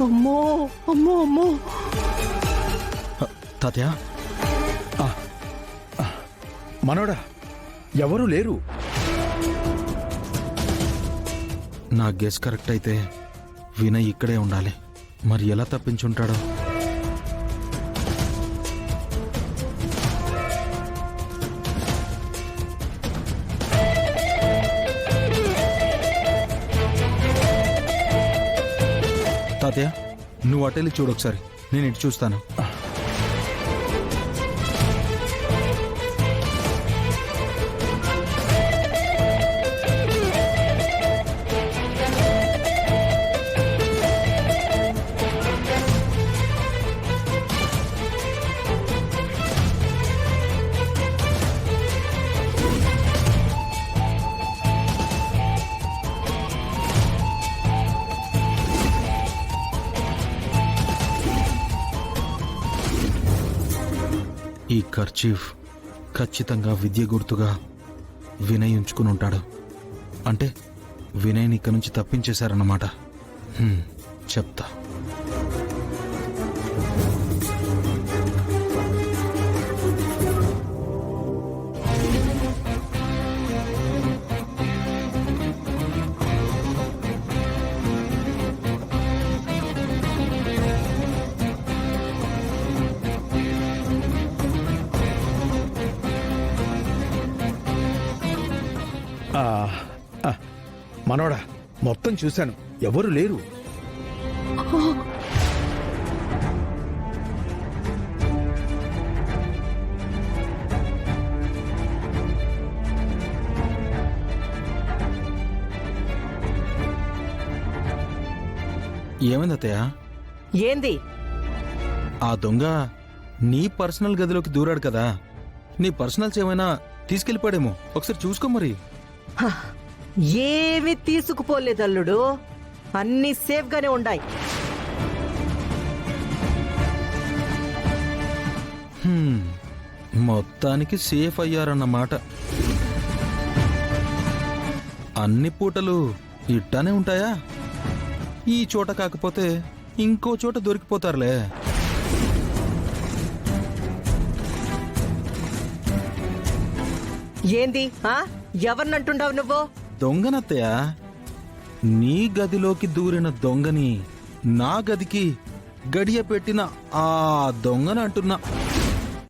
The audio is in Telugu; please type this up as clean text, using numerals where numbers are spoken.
అమ్మో అమ్మో అమ్మో. తాతయ్య, మనోడా, ఎవరు లేరు. నా గెస్ కరెక్ట్ అయితే వినయ్ ఇక్కడే ఉండాలి. మరి ఎలా తప్పించుంటాడో? తాతయ్య, నువ్వు అటెళ్ళి చూడొకసారి, నేను ఇటు చూస్తాను. ఈ కర్చీఫ్ ఖచ్చితంగా విద్య గుర్తుగా వినయ్ ఉంచుకుని ఉంటాడు. అంటే వినయ్ని ఇక్కడి నుంచి తప్పించేశారన్నమాట. చెప్తా. మనోడా, మొత్తం చూశాను, ఎవరు లేరు. ఏమైంది అత్తయ్య? ఏంది? ఆ దొంగ నీ పర్సనల్ గదిలోకి దూరాడు కదా, నీ పర్సనల్స్ ఏమైనా తీసుకెళ్ళిపోయాడేమో, ఒకసారి చూసుకో మరి. ఏమి తీసుకుపోలేదు అల్లుడు, అన్ని సేఫ్ గానే ఉన్నాయి. మొత్తానికి సేఫ్ అయ్యారన్నమాట. అన్ని పూటలు ఇట్టానే ఉంటాయా? ఈ చోట కాకపోతే ఇంకో చోట దొరికిపోతారులే. ఏంది? ఎవరినంటుండవు నువ్వు? దొంగనత్తయ్య, నీ గదిలోకి దూరిన దొంగని నా గదికి గడియ పెట్టిన ఆ దొంగని అంటున్నా.